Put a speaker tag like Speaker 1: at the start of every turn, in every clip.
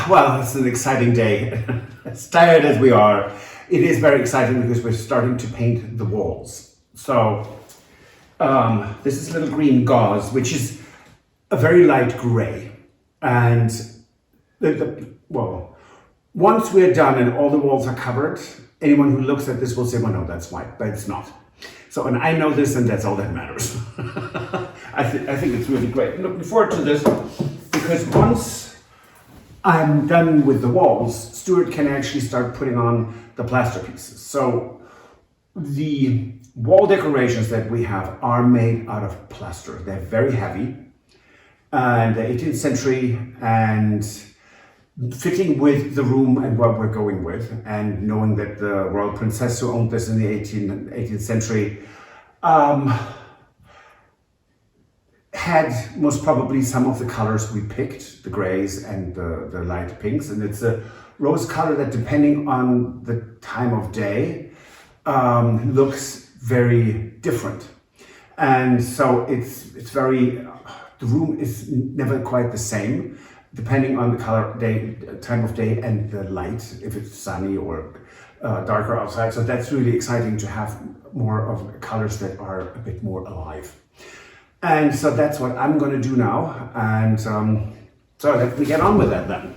Speaker 1: Well, it's an exciting day. As tired as we are, it is very exciting because we're starting to paint the walls. So, this is little green gauze, which is a very light gray. And, well, once we're done and all the walls are covered, anyone who looks at this will say, well, no, that's white, but it's not. So, and I know this, and that's all that matters. I think it's really great. Looking forward to this, because once I'm done with the walls, Stuart can actually start putting on the plaster pieces. So the wall decorations that we have are made out of plaster. They're very heavy, and they're 18th century, and fitting with the room and what we're going with, and knowing that the royal princess who owned this in the 18th century had most probably some of the colors we picked, the grays and the light pinks, and it's a rose color that, depending on the time of day, looks very different. And so it's very, the room is never quite the same, depending on the time of day and the light, if it's sunny or darker outside. So that's really exciting to have more of colors that are a bit more alive. And so that's what I'm going to do now. And so let me get on with that then.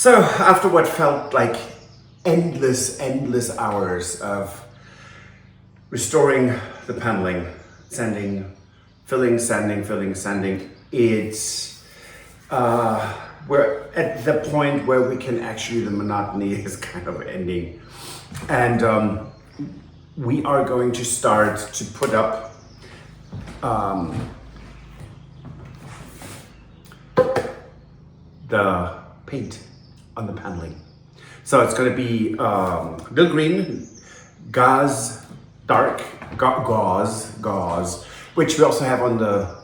Speaker 1: So after what felt like endless hours of restoring the paneling, sanding, filling, sanding, filling, sanding, it's we're at the point where we can actually, the monotony is kind of ending, and we are going to start to put up the paint on the paneling. So it's going to be real green, gauze, dark gauze, which we also have on the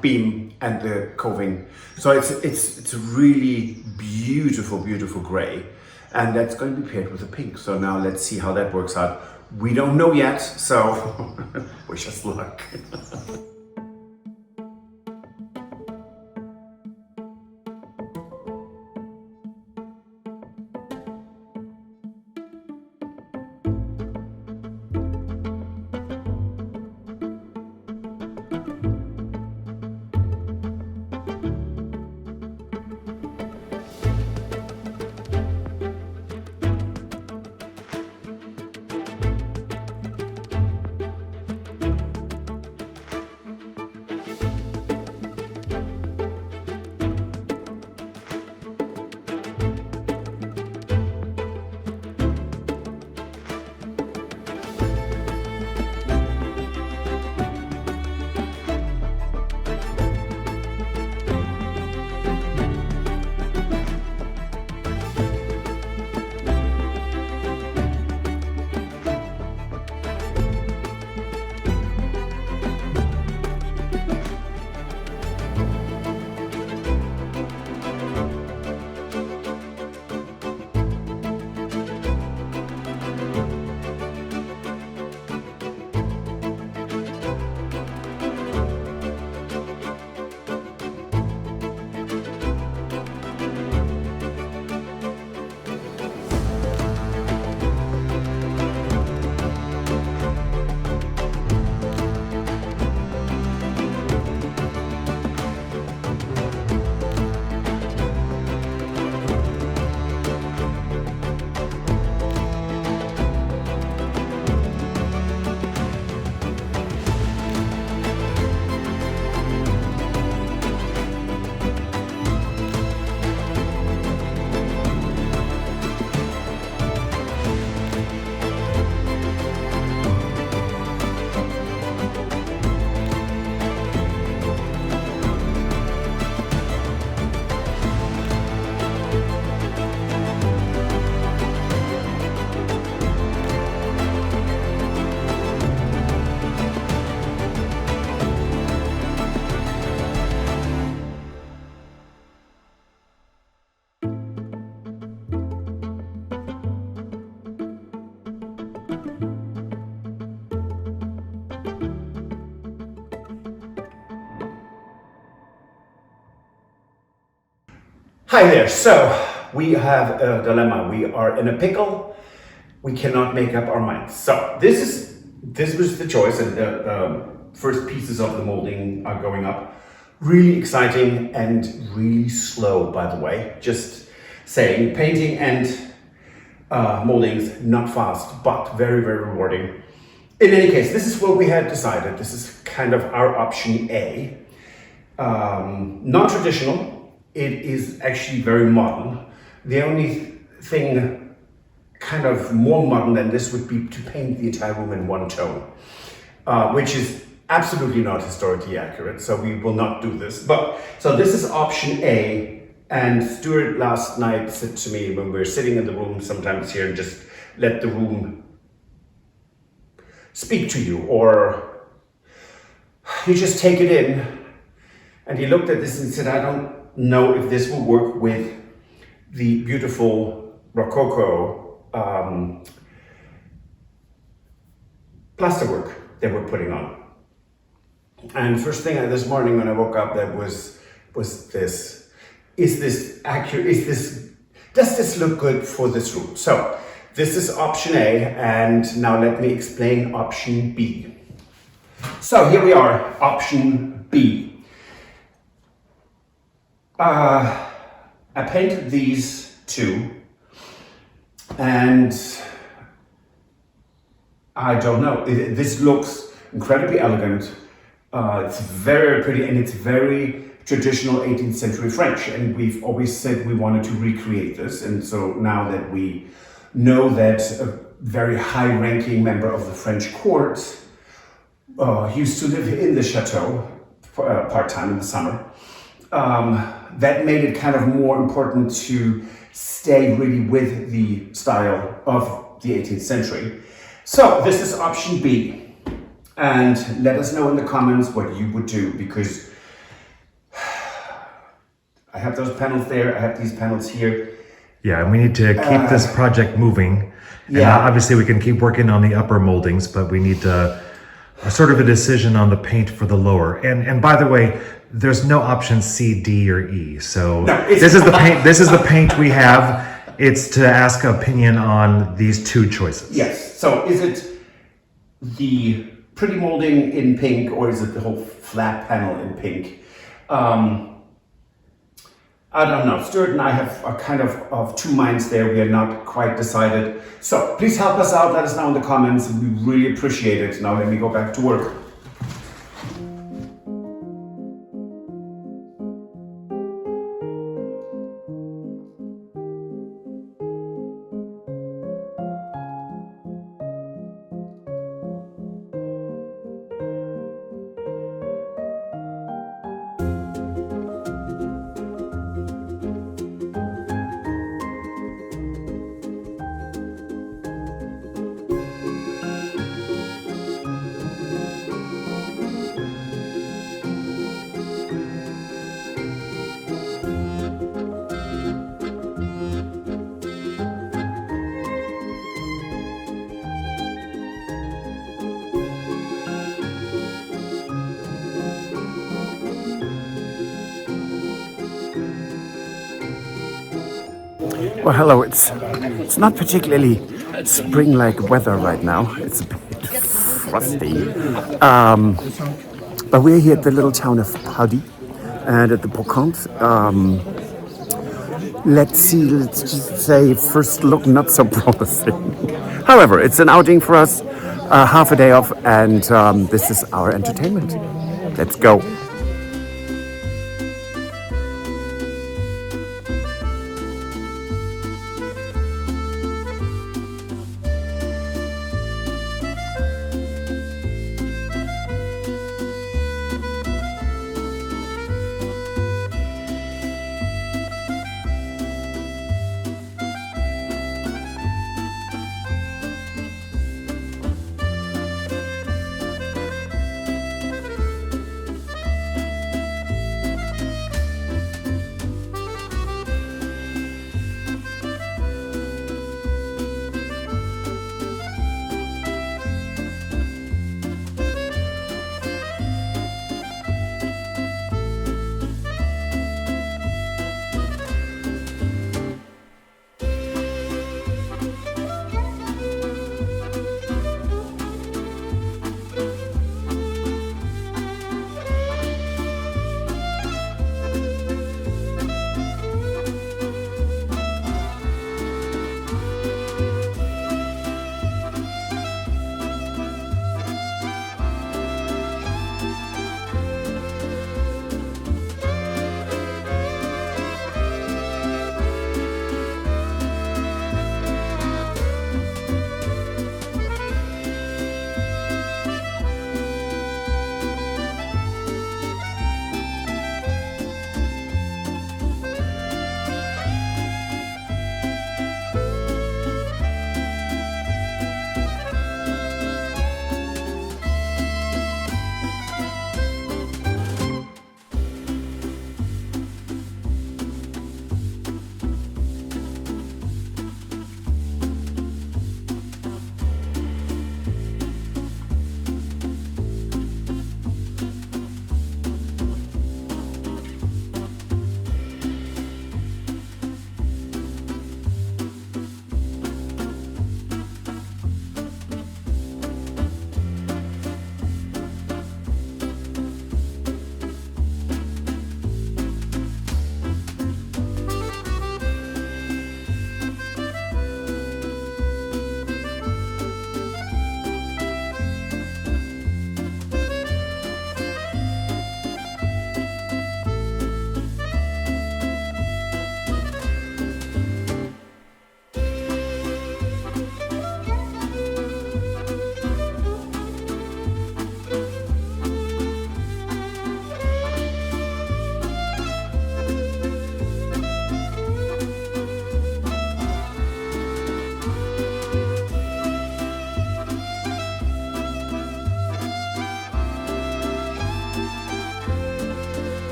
Speaker 1: beam and the coving. So it's a really beautiful gray, and that's going to be paired with a pink. So now let's see how that works out. We don't know yet, so wish us luck. Hi there, so we have a dilemma. We are in a pickle. We cannot make up our minds. So this was the choice, and the first pieces of the molding are going up. Really exciting and really slow, by the way. Just saying, painting and moldings, not fast, but very rewarding. In any case, this is what we had decided. This is kind of our option A. Non-traditional. It is actually very modern. The only thing kind of more modern than this would be to paint the entire room in one tone, which is absolutely not historically accurate, so we will not do this. But so this is option A, and Stuart last night said to me when we were sitting in the room sometimes here, and just let the room speak to you, or you just take it in. And he looked at this and said, I don't know if this will work with the beautiful Rococo plaster work that we're putting on. And first thing this morning when I woke up, that was this. Is this accurate? Does this look good for this room? So this is option A, and now let me explain option B. So here we are, option B. I painted these too. And I don't know, this looks incredibly elegant. It's very pretty, and it's very traditional 18th century French. And we've always said we wanted to recreate this. And so now that we know that a very high-ranking member of the French court used to live in the Chateau part-time in the summer, that made it kind of more important to stay really with the style of the 18th century. So this is option B, and let us know in the comments what you would do, because I have those panels there, I have these panels here.
Speaker 2: Yeah, and we need to keep this project moving. And obviously we can keep working on the upper moldings, but we need a sort of a decision on the paint for the lower. And by the way, there's no option C, D, or E. So no, this is the paint. This is the paint we have. It's to ask opinion on these two choices.
Speaker 1: Yes. So is it the pretty molding in pink, or is it the whole flat panel in pink? I don't know. Stuart and I have a kind of two minds there. We are not quite decided. So please help us out. Let us know in the comments. We really appreciate it. Now let me go back to work.
Speaker 3: Well, hello. It's not particularly spring-like weather right now. It's a bit frosty. But we're here at the little town of Paudy and at the brocante. Let's just say first look not so promising. However, it's an outing for us, half a day off, and this is our entertainment. Let's go.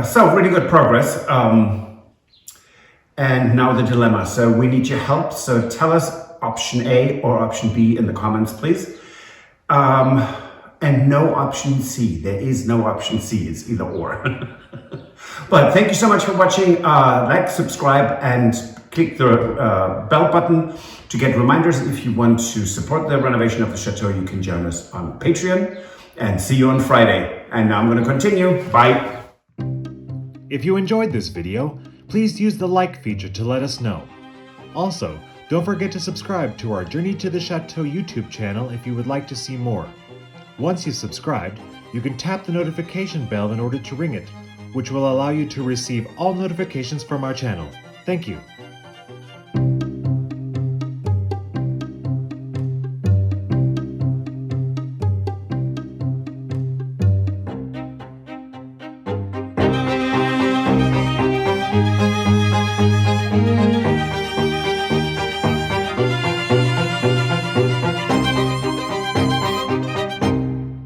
Speaker 1: So really good progress. And now the dilemma. So we need your help. So tell us option A or option B in the comments, please. And no option C. There is no option C. It's either or. But thank you so much for watching. Like, subscribe, and click the bell button to get reminders. If you want to support the renovation of the chateau, you can join us on Patreon. And see you on Friday. And now I'm going to continue. Bye.
Speaker 2: If you enjoyed this video, please use the like feature to let us know. Also, don't forget to subscribe to our Journey to the Chateau YouTube channel if you would like to see more. Once you've subscribed, you can tap the notification bell in order to ring it, which will allow you to receive all notifications from our channel. Thank you.